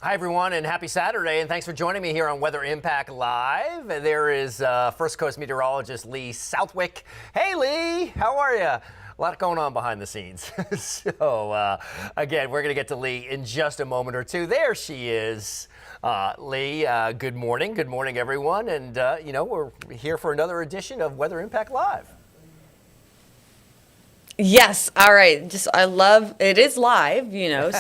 Hi, everyone, and happy Saturday, and thanks for joining me here on Weather Impact Live. There is First Coast meteorologist Lee Southwick. Hey, Lee, how are you? A lot going on behind the scenes. Again, we're going to get to Lee in just a moment or two. There she is. Lee, good morning. Good morning, everyone. And, we're here for another edition of Weather Impact Live. Yes. All right. I love it is live,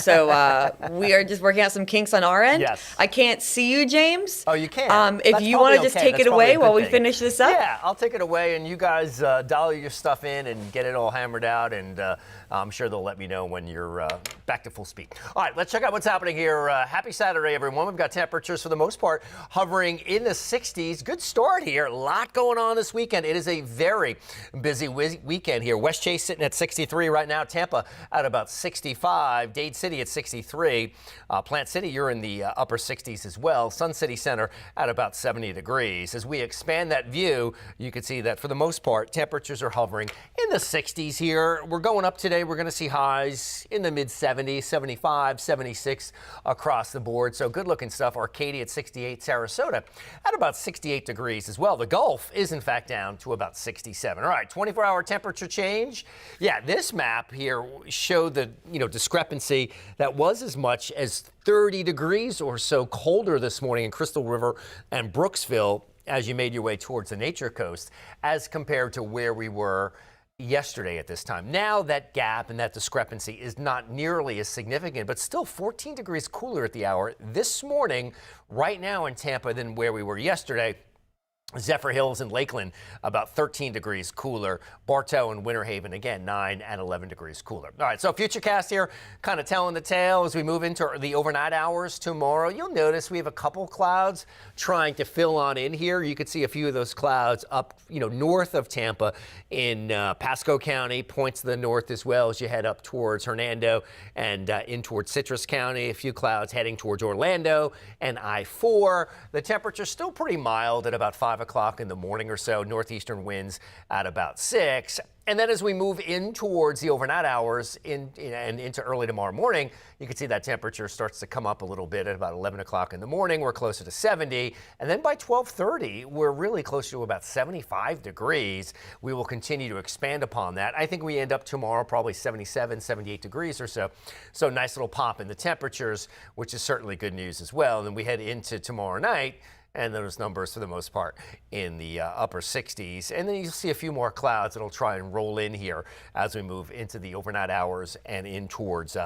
so we are just working out some kinks on our end. Yes. I can't see you, James. Oh, you can. If you want to just take it away while we finish this up. Yeah, I'll take it away and you guys dial your stuff in and get it all hammered out, and I'm sure they'll let me know when you're back to full speed. All right, let's check out what's happening here. Happy Saturday, everyone. We've got temperatures for the most part hovering in the 60s. Good start here. A lot going on this weekend. It is a very busy weekend here. West Chase sitting at 63 right now. Tampa at about 65. Dade City at 63. Plant City, you're in the upper 60s as well. Sun City Center at about 70 degrees. As we expand that view, you can see that for the most part, temperatures are hovering in the 60s here. We're going up today. We're going to see highs in the mid 70s, 75, 76 across the board. So good looking stuff. Arcadia at 68, Sarasota at about 68 degrees as well. The Gulf is in fact down to about 67. All right, 24-hour temperature change. Yeah, this map here showed the discrepancy that was as much as 30 degrees or so colder this morning in Crystal River and Brooksville as you made your way towards the Nature Coast as compared to where we were yesterday at this time. Now that gap and that discrepancy is not nearly as significant, but still 14 degrees cooler at the hour this morning right now in Tampa than where we were yesterday. Zephyr Hills and Lakeland about 13 degrees cooler. Bartow and Winter Haven, again, 9 and 11 degrees cooler. All right, so Futurecast here kind of telling the tale as we move into the overnight hours tomorrow. You'll notice we have a couple clouds trying to fill on in here. You could see a few of those clouds up, north of Tampa in Pasco County, points to the north as well as you head up towards Hernando and in towards Citrus County. A few clouds heading towards Orlando and I-4. The temperature's still pretty mild at about 5 o'clock in the morning or so. Northeastern winds at about 6. And then as we move in towards the overnight hours and into early tomorrow morning, you can see that temperature starts to come up a little bit at about 11 o'clock in the morning. We're closer to 70. And then by 12:30, we're really close to about 75 degrees. We will continue to expand upon that. I think we end up tomorrow probably 77, 78 degrees or so. So nice little pop in the temperatures, which is certainly good news as well. And then we head into tomorrow night, and those numbers for the most part in the upper 60s. And then you'll see a few more clouds that'll try and roll in here as we move into the overnight hours and in towards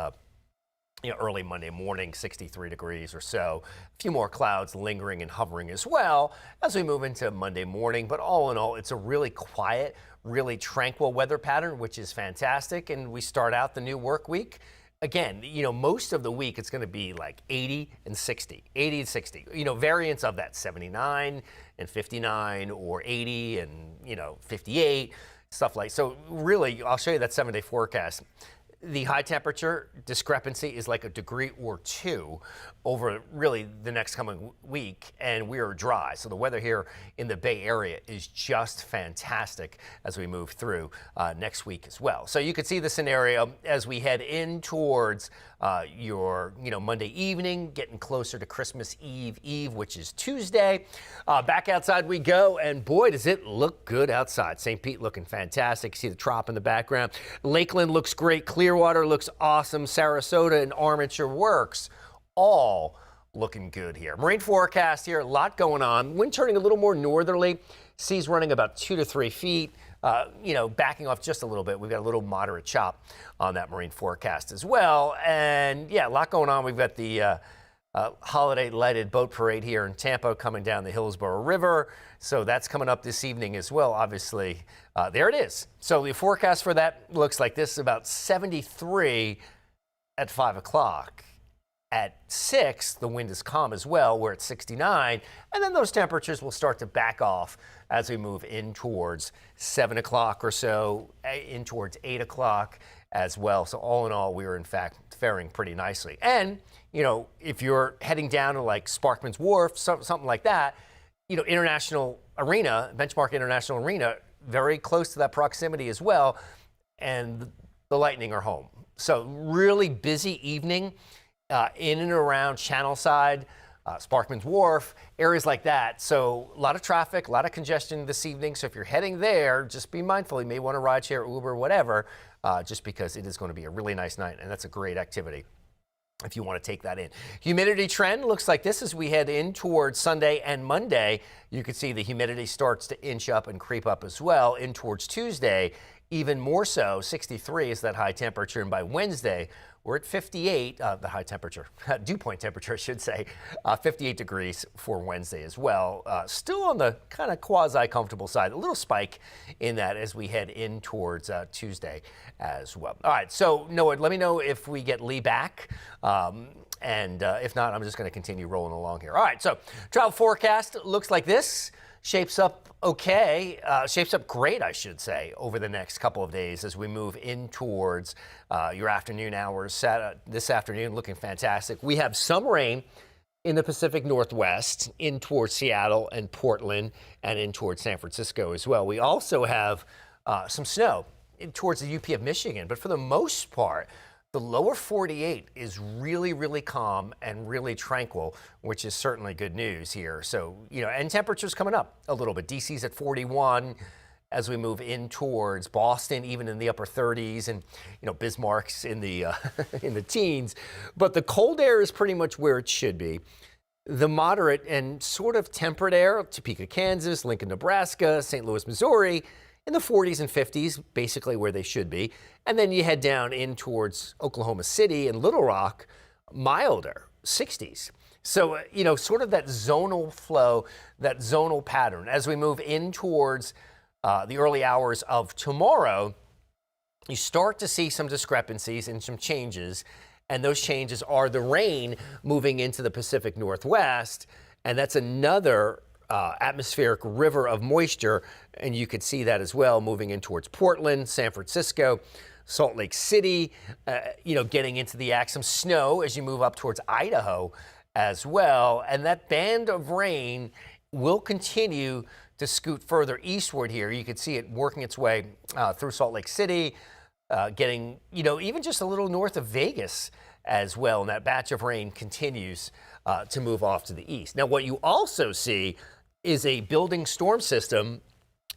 early Monday morning, 63 degrees or so. A few more clouds lingering and hovering as well as we move into Monday morning. But all in all, it's a really quiet, really tranquil weather pattern, which is fantastic. And we start out the new work week. Again, most of the week it's going to be like 80 and 60, 80 and 60, variants of that 79 and 59 or 80 and, 58, stuff like. So really, I'll show you that 7-day forecast. The high temperature discrepancy is like a degree or two over really the next coming week, and we are dry. So the weather here in the Bay Area is just fantastic as we move through next week as well. So you can see the scenario as we head in towards your Monday evening, getting closer to Christmas Eve, which is Tuesday. Back outside we go, and boy, does it look good outside. St. Pete looking fantastic. See the trop in the background. Lakeland looks great. Clearwater looks awesome. Sarasota and Armature Works all looking good here. Marine forecast here, a lot going on. Wind turning a little more northerly. Seas running about 2 to 3 feet. Backing off just a little bit. We've got a little moderate chop on that marine forecast as well. And yeah, a lot going on. We've got the holiday lighted boat parade here in Tampa coming down the Hillsborough River. So that's coming up this evening as well. Obviously, there it is. So the forecast for that looks like this, about 73 at 5 o'clock. At 6, the wind is calm as well. We're at 69, and then those temperatures will start to back off as we move in towards 7 o'clock or so, in towards 8 o'clock as well. So all in all, we are in fact faring pretty nicely. And, if you're heading down to like Sparkman's Wharf, something like that, International Arena, Benchmark International Arena, very close to that proximity as well, and the Lightning are home. So really busy evening in and around Channelside, Sparkman's Wharf, areas like that. So a lot of traffic, a lot of congestion this evening. So if you're heading there, just be mindful. You may want to ride share, Uber, whatever, just because it is going to be a really nice night, and that's a great activity if you want to take that in. Humidity trend looks like this as we head in towards Sunday and Monday. You can see the humidity starts to inch up and creep up as well in towards Tuesday. Even more so, 63 is that high temperature, and by Wednesday, we're at 58, the high temperature, dew point temperature, I should say, 58 degrees for Wednesday as well. Still on the kind of quasi-comfortable side, a little spike in that as we head in towards Tuesday as well. All right, so Noah, let me know if we get Lee back. And if not, I'm just going to continue rolling along here. All right, so travel forecast looks like this. Shapes up okay, shapes up great, I should say, over the next couple of days as we move in towards your afternoon hours. This afternoon looking fantastic. We have some rain in the Pacific Northwest, in towards Seattle and Portland, and in towards San Francisco as well. We also have some snow in towards the UP of Michigan, but for the most part, the lower 48 is really, really calm and really tranquil, which is certainly good news here. So, and temperatures coming up a little bit. DC's at 41 as we move in towards Boston, even in the upper 30s, and, Bismarck's in the in the teens. But the cold air is pretty much where it should be. The moderate and sort of temperate air, Topeka, Kansas, Lincoln, Nebraska, St. Louis, Missouri, in the 40s and 50s, basically where they should be. And then you head down in towards Oklahoma City and Little Rock, milder, 60s. So, sort of that zonal flow, that zonal pattern. As we move in towards the early hours of tomorrow, you start to see some discrepancies and some changes. And those changes are the rain moving into the Pacific Northwest. And that's another atmospheric river of moisture, and you could see that as well moving in towards Portland, San Francisco, Salt Lake City, getting into the act. Some snow as you move up towards Idaho as well, and that band of rain will continue to scoot further eastward here. You could see it working its way through Salt Lake City, getting, even just a little north of Vegas as well, and that batch of rain continues to move off to the east. Now, what you also see is a building storm system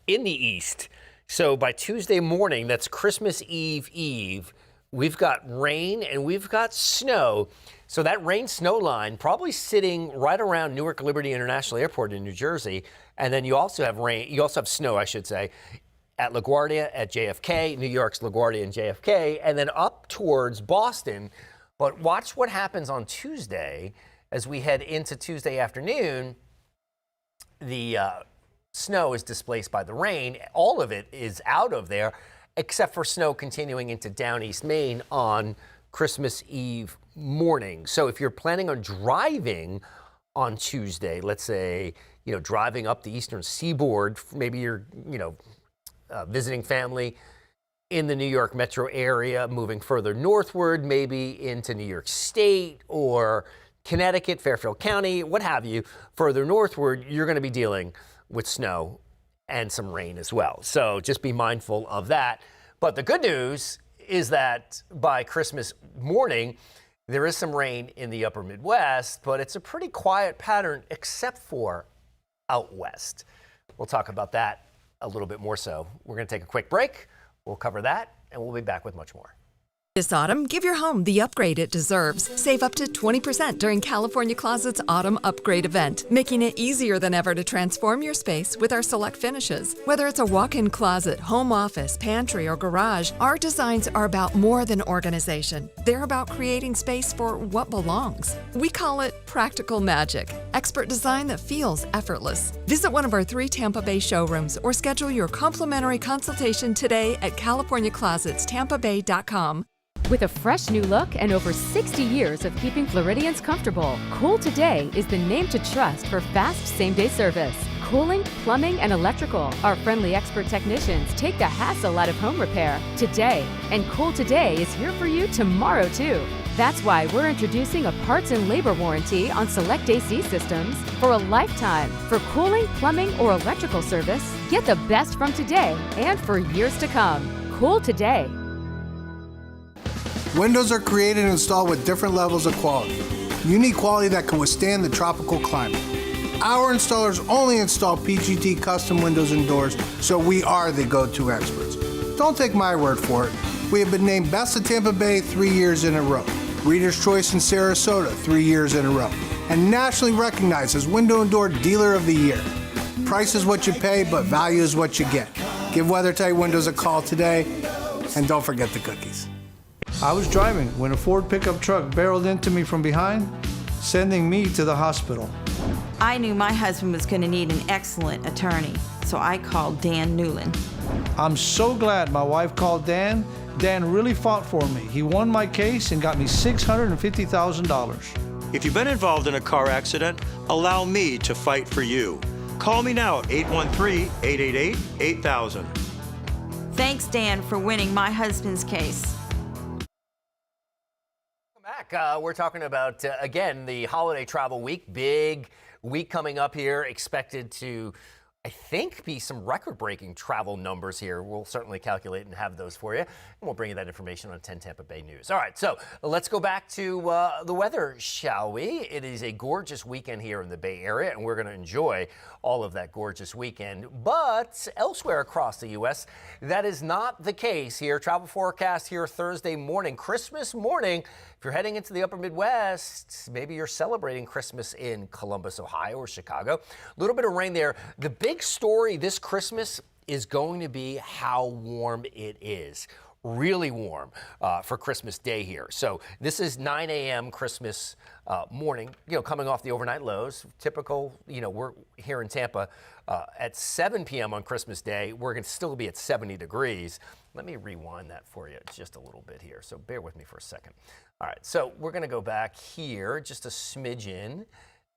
in the east. So by Tuesday morning, that's Christmas Eve, we've got rain and we've got snow. So that rain-snow line probably sitting right around Newark Liberty International Airport in New Jersey. And then you also have rain, you also have snow, I should say, at LaGuardia, at JFK, New York's LaGuardia and JFK, and then up towards Boston. But watch what happens on Tuesday as we head into Tuesday afternoon. The snow is displaced by the rain. All of it is out of there, except for snow continuing into down East Maine on Christmas Eve morning. So if you're planning on driving on Tuesday, let's say, driving up the eastern seaboard, maybe you're, visiting family in the New York metro area, moving further northward, maybe into New York State or Connecticut, Fairfield County, what have you, further northward, you're going to be dealing with snow and some rain as well. So just be mindful of that. But the good news is that by Christmas morning, there is some rain in the upper Midwest, but it's a pretty quiet pattern except for out west. We'll talk about that a little bit more so. We're going to take a quick break. We'll cover that, and we'll be back with much more. This autumn, give your home the upgrade it deserves. Save up to 20% during California Closet's Autumn Upgrade event, making it easier than ever to transform your space with our select finishes. Whether it's a walk-in closet, home office, pantry, or garage, our designs are about more than organization. They're about creating space for what belongs. We call it practical magic, expert design that feels effortless. Visit one of our 3 Tampa Bay showrooms or schedule your complimentary consultation today at CaliforniaClosetsTampaBay.com. With a fresh new look and over 60 years of keeping Floridians comfortable, Cool Today is the name to trust for fast same-day service. Cooling, plumbing, and electrical. Our friendly expert technicians take the hassle out of home repair today. And Cool Today is here for you tomorrow, too. That's why we're introducing a parts and labor warranty on select AC systems for a lifetime. For cooling, plumbing, or electrical service, get the best from today and for years to come. Cool Today. Windows are created and installed with different levels of quality. Unique quality that can withstand the tropical climate. Our installers only install PGT custom windows and doors, so we are the go-to experts. Don't take my word for it. We have been named Best of Tampa Bay 3 years in a row, Reader's Choice in Sarasota 3 years in a row, and nationally recognized as Window and Door Dealer of the Year. Price is what you pay, but value is what you get. Give WeatherTight Windows a call today, and don't forget the cookies. I was driving when a Ford pickup truck barreled into me from behind, sending me to the hospital. I knew my husband was going to need an excellent attorney, so I called Dan Newland. I'm so glad my wife called Dan. Dan really fought for me. He won my case and got me $650,000. If you've been involved in a car accident, allow me to fight for you. Call me now, 813-888-8000. Thanks, Dan, for winning my husband's case. Welcome back. We're talking about, again, the holiday travel week. Big week coming up here. Expected to, I think, be some record-breaking travel numbers here. We'll certainly calculate and have those for you. And we'll bring you that information on 10 Tampa Bay News. All right, so let's go back to the weather, shall we? It is a gorgeous weekend here in the Bay Area, and we're going to enjoy all of that gorgeous weekend. But elsewhere across the U.S., that is not the case here. Travel forecast here Thursday morning, Christmas morning. If you're heading into the upper Midwest, maybe you're celebrating Christmas in Columbus, Ohio, or Chicago. A little bit of rain there. The big story this Christmas is going to be how warm it is. Really warm for Christmas Day here. So this is 9 a.m. Christmas morning, coming off the overnight lows. Typical, we're here in Tampa at 7 p.m. on Christmas Day. We're going to still be at 70 degrees. Let me rewind that for you just a little bit here. So bear with me for a second. All right, so we're going to go back here just a smidgen,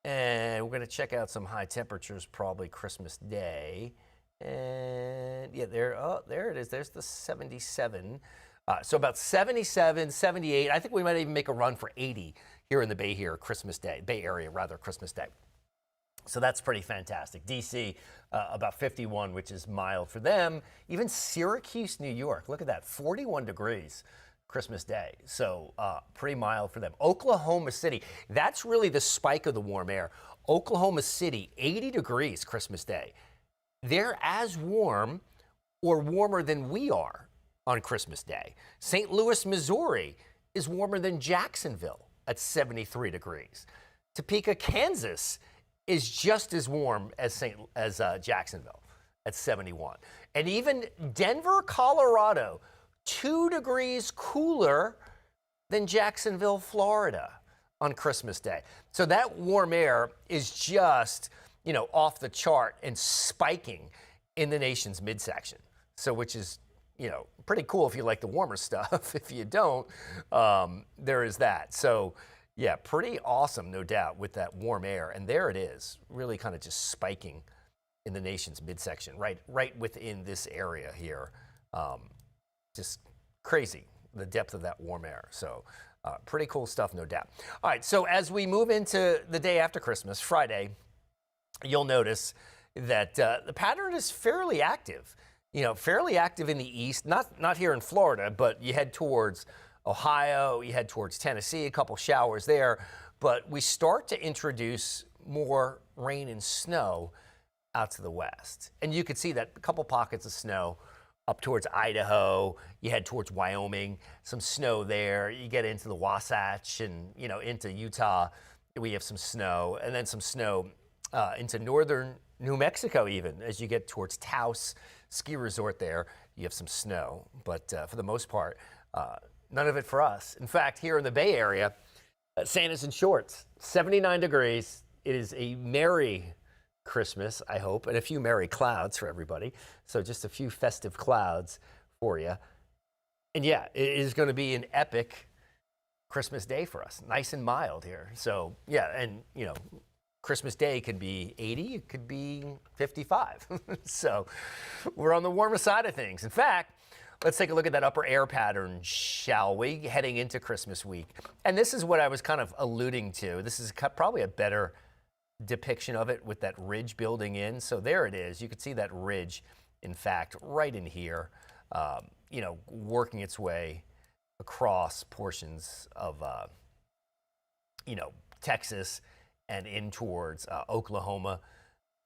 and we're going to check out some high temperatures, probably Christmas Day. And yeah, there it is. There's the 77. So about 77, 78. I think we might even make a run for 80 here in the Bay Area, Christmas Day. So that's pretty fantastic. DC, about 51, which is mild for them. Even Syracuse, New York, look at that, 41 degrees Christmas Day. So pretty mild for them. Oklahoma City, that's really the spike of the warm air. Oklahoma City, 80 degrees Christmas Day. They're as warm or warmer than we are on Christmas Day. St. Louis, Missouri is warmer than Jacksonville at 73 degrees. Topeka, Kansas is just as warm as Jacksonville at 71. And even Denver, Colorado, 2 degrees cooler than Jacksonville, Florida on Christmas Day. So that warm air is just, off the chart and spiking in the nation's midsection. So which is, pretty cool if you like the warmer stuff. If you don't, there is that. So yeah, pretty awesome, no doubt, with that warm air. And there it is, really kind of just spiking in the nation's midsection, right within this area here. Just crazy, the depth of that warm air. So pretty cool stuff, no doubt. All right, so as we move into the day after Christmas, Friday, you'll notice that the pattern is fairly active. Fairly active in the east, not here in Florida, but you head towards Ohio, you head towards Tennessee, a couple showers there. But we start to introduce more rain and snow out to the west. And you could see that a couple pockets of snow up towards Idaho, you head towards Wyoming, some snow there. You get into the Wasatch and, into Utah, we have some snow, and then some snow into northern New Mexico even. As you get towards Taos ski resort there, you have some snow. But for the most part, none of it for us. In fact, here in the Bay Area, Santa's in shorts, 79 degrees. It is a merry Christmas, I hope, and a few merry clouds for everybody. So just a few festive clouds for you. And yeah, it is going to be an epic Christmas Day for us. Nice and mild here. So yeah, and Christmas Day could be 80, it could be 55. So we're on the warmer side of things. In fact, let's take a look at that upper air pattern, shall we, heading into Christmas week. And this is what I was kind of alluding to. This is probably a better depiction of it with that ridge building in. So there it is. You can see that ridge, in fact, right in here, working its way across portions of, Texas and in towards Oklahoma.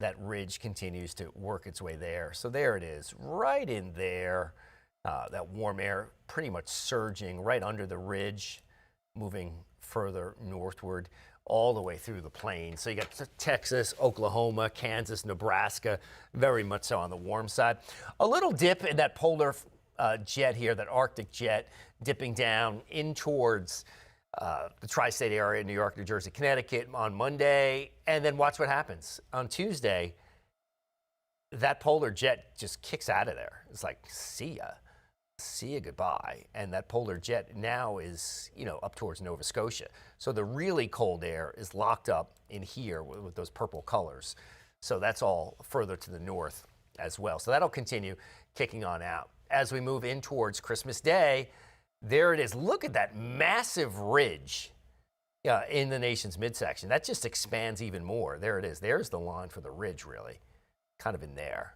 That ridge continues to work its way there. So there it is, right in there. That warm air pretty much surging right under the ridge, moving further northward all the way through the plains. So you got Texas, Oklahoma, Kansas, Nebraska, very much so on the warm side. A little dip in that polar jet here, that Arctic jet, dipping down in towards the tri-state area, New York, New Jersey, Connecticut on Monday. And then watch what happens. On Tuesday, that polar jet just kicks out of there. It's like, see ya, goodbye. And that polar jet now is, up towards Nova Scotia. So the really cold air is locked up in here with those purple colors. So that's all further to the north as well. So that'll continue kicking on out. As we move in towards Christmas Day, there it is. Look at that massive ridge in the nation's midsection. That just expands even more. There it is. There's the line for the ridge, really, kind of in there.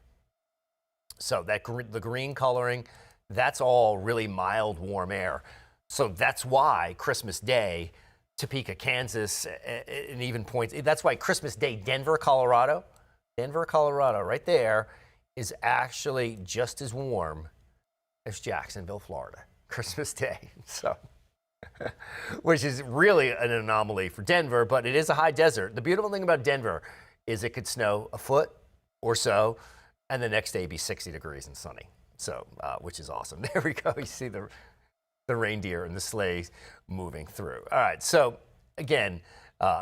So the green coloring, that's all really mild, warm air. So that's why Christmas Day, Topeka, Kansas, and even points. That's why Christmas Day, Denver, Colorado, right there, is actually just as warm as Jacksonville, Florida. Christmas Day, so which is really an anomaly for Denver, but it is a high desert. The beautiful thing about Denver is it could snow a foot or so, and the next day be 60 degrees and sunny. So, which is awesome. There we go. You see the reindeer and the sleighs moving through. All right. So again,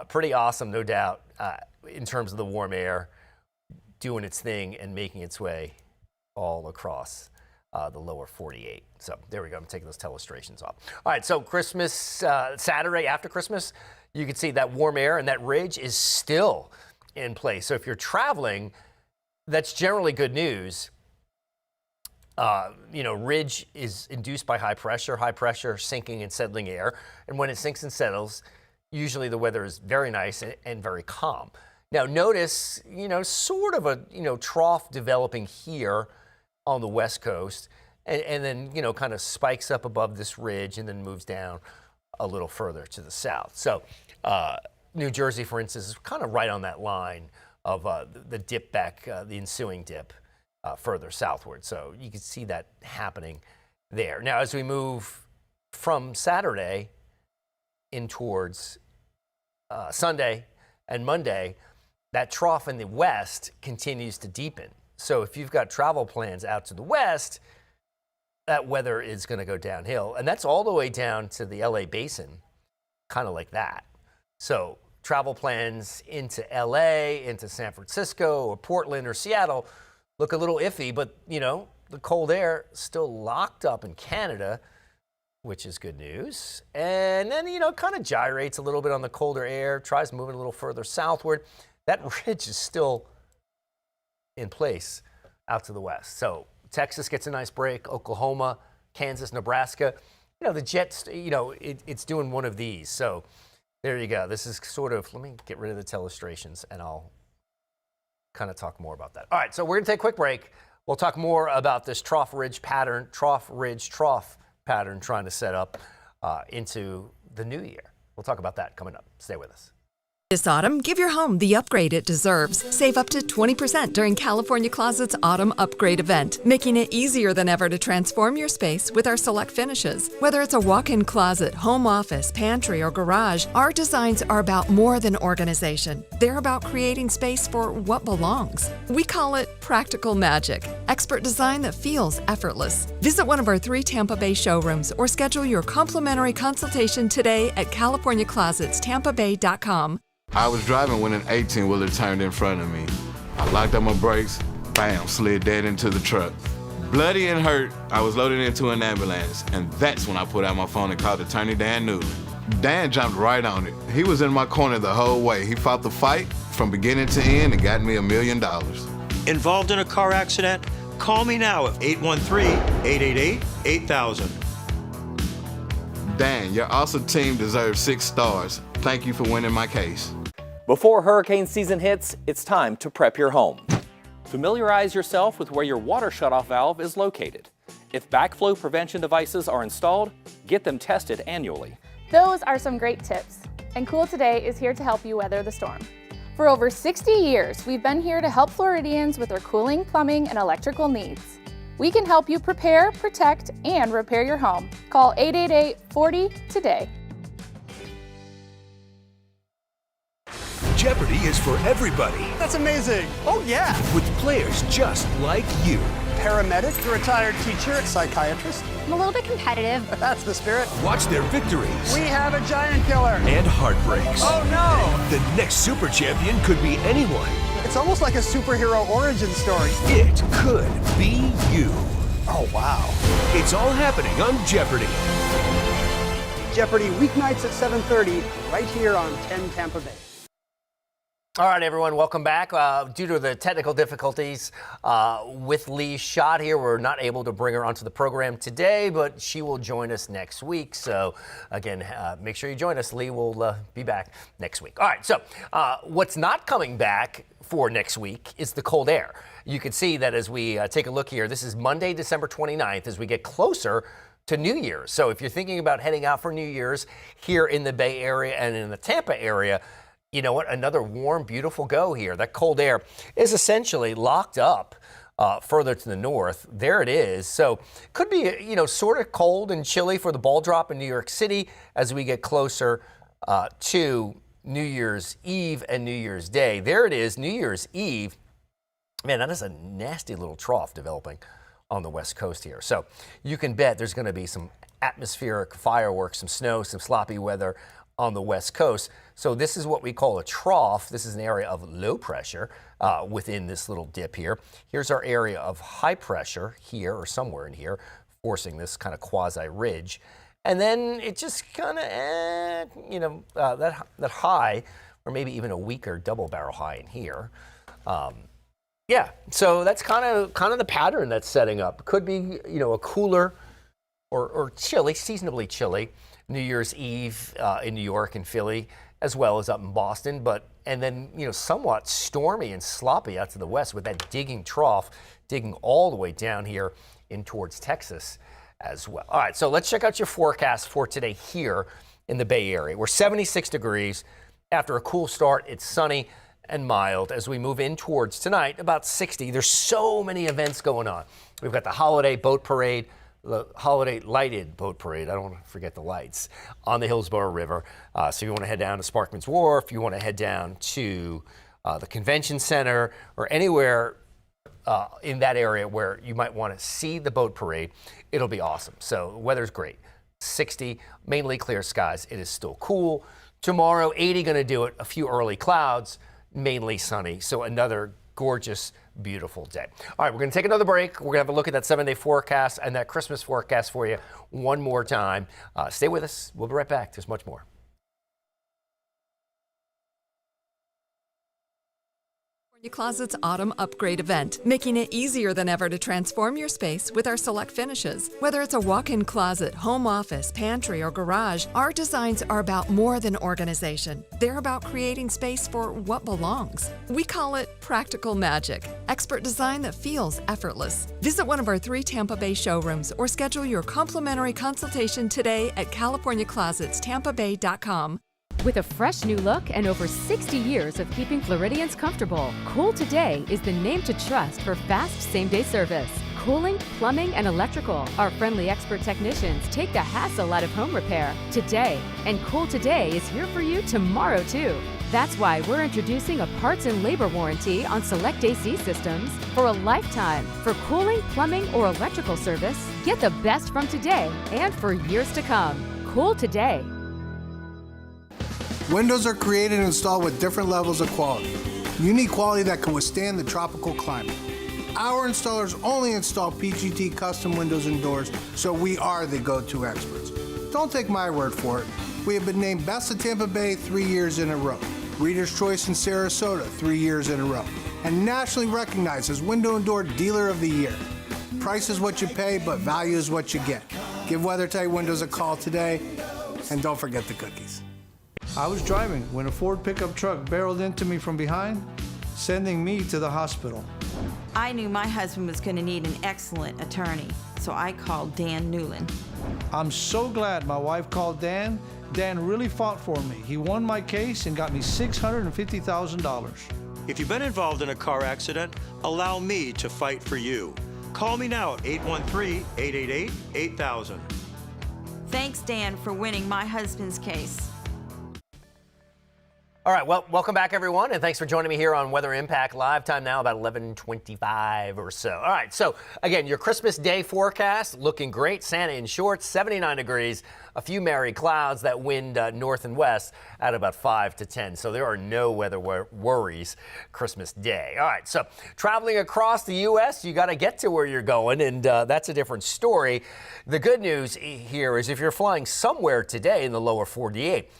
pretty awesome, no doubt, in terms of the warm air doing its thing and making its way all across the lower 48. So there we go. I'm taking those telestrations off. All right. So Christmas, Saturday after Christmas, you can see that warm air and that ridge is still in place. So if you're traveling, that's generally good news. Ridge is induced by high pressure sinking and settling air. And when it sinks and settles, usually the weather is very nice and very calm. Now notice, sort of a, trough developing here on the West Coast and then, kind of spikes up above this ridge and then moves down a little further to the south. So New Jersey, for instance, is kind of right on that line of the dip back, the ensuing dip. Further southward. So you can see that happening there. Now, as we move from Saturday in towards Sunday and Monday, that trough in the west continues to deepen. So if you've got travel plans out to the west, that weather is going to go downhill. And that's all the way down to the LA basin, kind of like that. So travel plans into LA, into San Francisco or Portland or Seattle look a little iffy, but, the cold air still locked up in Canada, which is good news. And then, kind of gyrates a little bit on the colder air, tries moving a little further southward. That ridge is still in place out to the west. So Texas gets a nice break, Oklahoma, Kansas, Nebraska. The Jets, it's doing one of these. So there you go. This is sort of, let me get rid of the telestrations and I'll kind of talk more about that. All right, so we're going to take a quick break. We'll talk more about this trough ridge pattern trying to set up into the new year. We'll talk about that coming up. Stay with us. This autumn, give your home the upgrade it deserves. Save up to 20% during California Closet's Autumn Upgrade event, making it easier than ever to transform your space with our select finishes. Whether it's a walk-in closet, home office, pantry, or garage, our designs are about more than organization. They're about creating space for what belongs. We call it practical magic, expert design that feels effortless. Visit one of our 3 Tampa Bay showrooms or schedule your complimentary consultation today at CaliforniaClosetsTampaBay.com. I was driving when an 18-wheeler turned in front of me. I locked up my brakes, bam, slid dead into the truck. Bloody and hurt, I was loaded into an ambulance, and that's when I put out my phone and called attorney Dan Newton. Dan jumped right on it. He was in my corner the whole way. He fought the fight from beginning to end and got me $1 million. Involved in a car accident? Call me now at 813-888-8000. Dan, your awesome team deserves 6 stars. Thank you for winning my case. Before hurricane season hits, it's time to prep your home. Familiarize yourself with where your water shutoff valve is located. If backflow prevention devices are installed, get them tested annually. Those are some great tips, and Cool Today is here to help you weather the storm. For over 60 years, we've been here to help Floridians with their cooling, plumbing, and electrical needs. We can help you prepare, protect, and repair your home. Call 888-40-TODAY. Jeopardy is for everybody. That's amazing. Oh, yeah. With players just like you. Paramedic, a retired teacher, psychiatrist. I'm a little bit competitive. That's the spirit. Watch their victories. We have a giant killer. And heartbreaks. Oh, no. The next super champion could be anyone. It's almost like a superhero origin story. It could be you. Oh, wow. It's all happening on Jeopardy. Jeopardy weeknights at 7:30, right here on 10 Tampa Bay. All right, everyone, welcome back. Due to the technical difficulties with Lee's shot here, we're not able to bring her onto the program today, but she will join us next week. So, again, make sure you join us. Lee will be back next week. All right, so what's not coming back for next week is the cold air. You can see that as we take a look here. This is Monday, December 29th, as we get closer to New Year's. So if you're thinking about heading out for New Year's here in the Bay Area and in the Tampa area, you know what? Another warm, beautiful go here. That cold air is essentially locked up further to the north. There it is. So could be, sort of cold and chilly for the ball drop in New York City as we get closer to New Year's Eve and New Year's Day. There it is, New Year's Eve. Man, that is a nasty little trough developing on the West Coast here. So you can bet there's going to be some atmospheric fireworks, some snow, some sloppy weather on the West Coast. So this is what we call a trough. This is an area of low pressure within this little dip here. Here's our area of high pressure here or somewhere in here, forcing this kind of quasi-ridge. And then it just kind of, that high, or maybe even a weaker double barrel high in here. Yeah, so that's kind of the pattern that's setting up. Could be, a cooler or chilly, seasonably chilly New Year's Eve in New York and Philly, as well as up in Boston, and then somewhat stormy and sloppy out to the west with that digging trough, digging all the way down here in towards Texas as well. All right, so let's check out your forecast for today here in the Bay Area. We're 76 degrees. After a cool start, it's sunny and mild. As we move in towards tonight, about 60. There's so many events going on. We've got the holiday boat parade, the holiday lighted boat parade. I don't want to forget the lights on the Hillsborough River. So you want to head down to Sparkman's Wharf, you want to head down to the convention center or anywhere in that area where you might want to see the boat parade, it'll be awesome. So the weather's great. 60, mainly clear skies. It is still cool. Tomorrow, 80 going to do it. A few early clouds, mainly sunny. So another gorgeous, beautiful day. All right, we're going to take another break. We're going to have a look at that 7-day forecast and that Christmas forecast for you one more time. Stay with us. We'll be right back. There's much more. California Closet's Autumn Upgrade event, making it easier than ever to transform your space with our select finishes. Whether it's a walk-in closet, home office, pantry, or garage, our designs are about more than organization. They're about creating space for what belongs. We call it practical magic, expert design that feels effortless. Visit one of our 3 Tampa Bay showrooms or schedule your complimentary consultation today at CaliforniaClosetsTampaBay.com. With a fresh new look and over 60 years of keeping Floridians comfortable, Cool Today is the name to trust for fast same-day service. Cooling, plumbing, and electrical. Our friendly expert technicians take the hassle out of home repair today. And Cool Today is here for you tomorrow, too. That's why we're introducing a parts and labor warranty on select AC systems for a lifetime. For cooling, plumbing, or electrical service, get the best from today and for years to come. Cool Today. Windows are created and installed with different levels of quality. Unique quality that can withstand the tropical climate. Our installers only install PGT custom windows and doors, so we are the go-to experts. Don't take my word for it. We have been named Best of Tampa Bay 3 years in a row, Reader's Choice in Sarasota 3 years in a row, and nationally recognized as Window and Door Dealer of the Year. Price is what you pay, but value is what you get. Give WeatherTight Windows a call today, and don't forget the cookies. I was driving when a Ford pickup truck barreled into me from behind, sending me to the hospital. I knew my husband was going to need an excellent attorney, so I called Dan Newland. I'm so glad my wife called Dan. Dan really fought for me. He won my case and got me $650,000. If you've been involved in a car accident, allow me to fight for you. Call me now at 813-888-8000. Thanks, Dan, for winning my husband's case. All right, well, welcome back, everyone, and thanks for joining me here on Weather Impact Live. Time now about 11:25 or so. All right, so again, your Christmas Day forecast looking great. Santa in shorts, 79 degrees, a few merry clouds, that wind north and west at about 5 to 10. So there are no weather worries Christmas Day. All right, so traveling across the U.S., you got to get to where you're going, and that's a different story. The good news here is if you're flying somewhere today in the lower 48,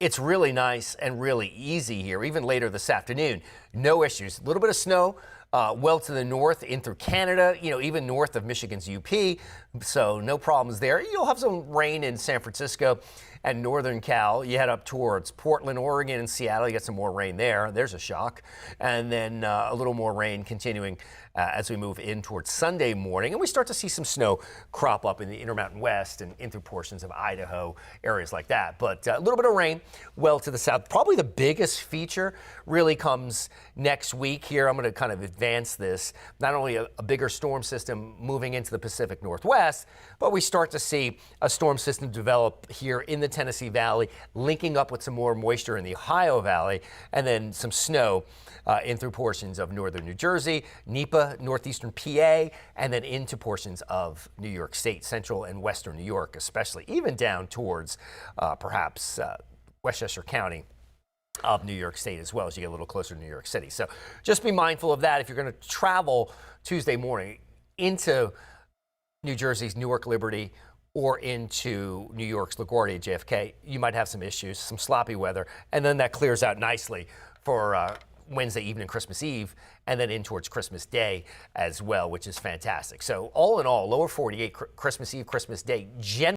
it's really nice and really easy here, even later this afternoon. No issues. A little bit of snow well to the north in through Canada, even north of Michigan's UP. So no problems there. You'll have some rain in San Francisco and northern Cal. You head up towards Portland, Oregon, and Seattle. You get some more rain there. There's a shock. And then a little more rain continuing as we move in towards Sunday morning. And we start to see some snow crop up in the Intermountain West and in through portions of Idaho, areas like that. But a little bit of rain well to the south. Probably the biggest feature really comes next week here. I'm going to kind of advance this. Not only a bigger storm system moving into the Pacific Northwest, but we start to see a storm system develop here in the Tennessee Valley, linking up with some more moisture in the Ohio Valley, and then some snow in through portions of northern New Jersey, NEPA, northeastern PA, and then into portions of New York State, central and western New York, especially, even down towards perhaps Westchester County of New York State as well as you get a little closer to New York City. So just be mindful of that if you're going to travel Tuesday morning into New Jersey's Newark Liberty or into New York's LaGuardia JFK. You might have some issues, some sloppy weather, and then that clears out nicely for Wednesday evening, Christmas Eve, and then in towards Christmas Day as well, which is fantastic. So all in all, lower 48 Christmas Eve, Christmas Day,